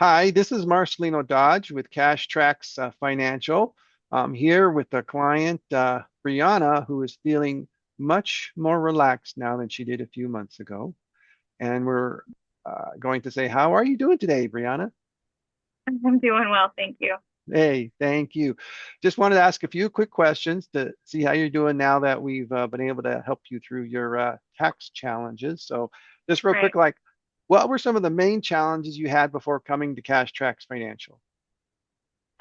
Hi, this is Marcelino Dodge with Cash Tracks Financial. I'm here with a client, Briana, who is feeling much more relaxed now than she did a few months ago. And we're going to say, how are you doing today, Briana? I'm doing well, thank you. Hey, thank you. Just wanted to ask a few quick questions to see how you're doing now that we've been able to help you through your tax challenges. So, just real Right. quick, what were some of the main challenges you had before coming to Cash Tracks Financial?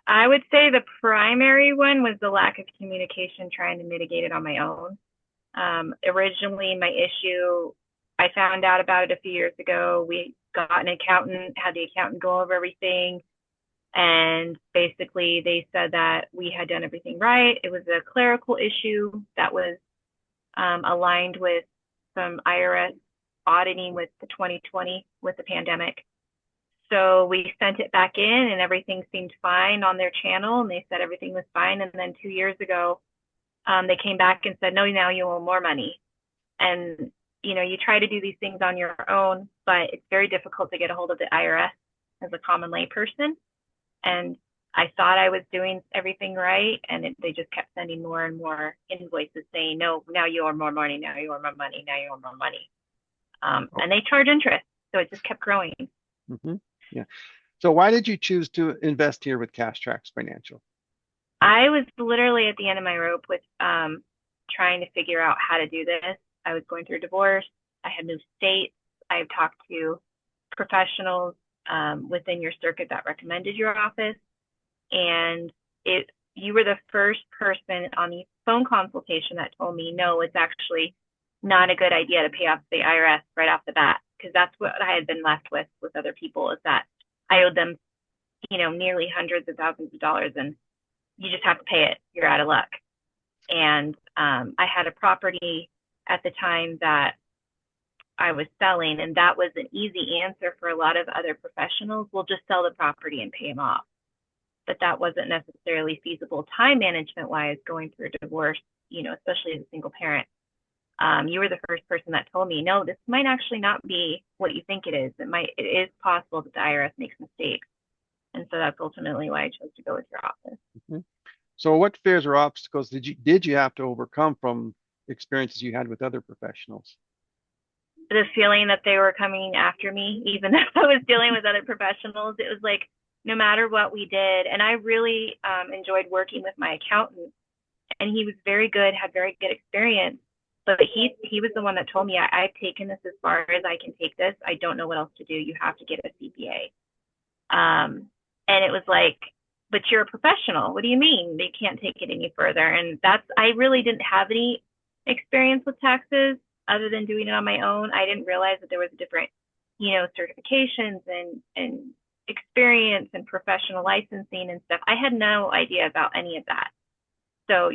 I would say the primary one was the lack of communication trying to mitigate it on my own. Originally, my issue, I found out about it a few years ago. We got an accountant, had the accountant go over everything, and basically they said that we had done everything right. It was a clerical issue that was aligned with some IRS auditing with the 2020 with the pandemic. So we sent it back in and everything seemed fine on their channel and they said everything was fine. And then 2 years ago, they came back and said, no, now you owe more money. And, you try to do these things on your own, but it's very difficult to get a hold of the IRS as a common layperson. And I thought I was doing everything right. And they just kept sending more and more invoices saying, no, now you owe more money. Now you owe more money. Now you owe more money. And they charge interest. So it just kept growing. Hmm. Yeah. So why did you choose to invest here with Cash Tracks Financial? I was literally at the end of my rope with trying to figure out how to do this. I was going through a divorce. I had moved states. I've talked to professionals within your circuit that recommended your office, and it you were the first person on the phone consultation that told me no, it's actually not a good idea to pay off the IRS right off the bat because that's what I had been left with other people is that I owed them nearly hundreds of thousands of dollars and you just have to pay it. You're out of luck. And I had a property at the time that I was selling, and that was an easy answer for a lot of other professionals. We'll just sell the property and pay them off. But that wasn't necessarily feasible time management wise going through a divorce, especially as a single parent. You were the first person that told me, no, this might actually not be what you think it is. It is possible that the IRS makes mistakes. And so that's ultimately why I chose to go with your office. Mhm. So what fears or obstacles did you have to overcome from experiences you had with other professionals? The feeling that they were coming after me, even though I was dealing with other professionals. It was like no matter what we did, and I really enjoyed working with my accountant, and he was very good, had very good experience. But he was the one that told me I've taken this as far as I can take this. I don't know what else to do. You have to get a CPA. And it was like, but you're a professional. What do you mean they can't take it any further? And I really didn't have any experience with taxes other than doing it on my own. I didn't realize that there was a different, certifications and experience and professional licensing and stuff. I had no idea about any of that. So,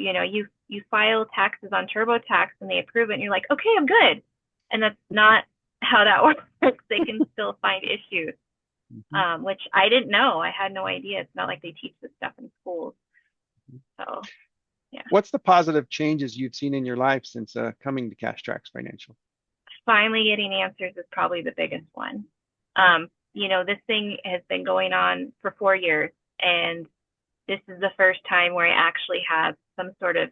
you file taxes on TurboTax and they approve it and you're like, okay, I'm good. And that's not how that works. They can still find issues, Mhm. which I didn't know. I had no idea. It's not like they teach this stuff in schools. So, yeah. What's the positive changes you've seen in your life since coming to Cash Tracks Financial? Finally getting answers is probably the biggest one. This thing has been going on for 4 years, and this is the first time where I actually have some sort of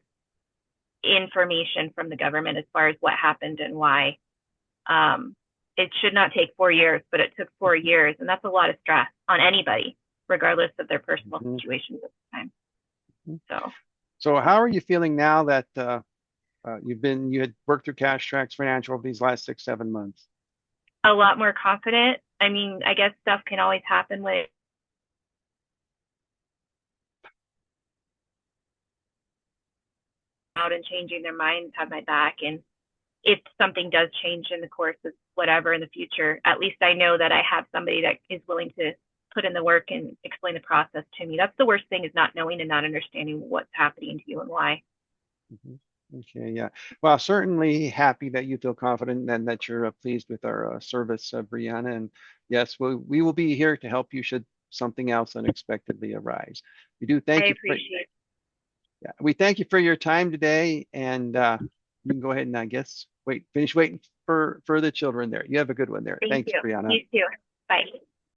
information from the government as far as what happened and why. It should not take 4 years, but it took 4 years, and that's a lot of stress on anybody, regardless of their personal Mhm. situations at the time. Mhm. So, So how are you feeling now that you had worked through Cash Tracks Financial over these last 6, 7 months? a lot more confident. I mean, I guess stuff can always happen with out and changing their minds, have my back, and if something does change in the course of whatever in the future, at least I know that I have somebody that is willing to put in the work and explain the process to me. That's the worst thing is not knowing and not understanding what's happening to you and why. Mhm. Okay, yeah. Well, certainly happy that you feel confident and that you're pleased with our service, Brianna. And yes, we will be here to help you should something else unexpectedly arise. We do I thank you for, appreciate it. yeah, we thank you for your time today. And you can go ahead and I guess finish waiting for the children there. You have a good one there. Thank Thanks, you. Brianna. You too. Bye.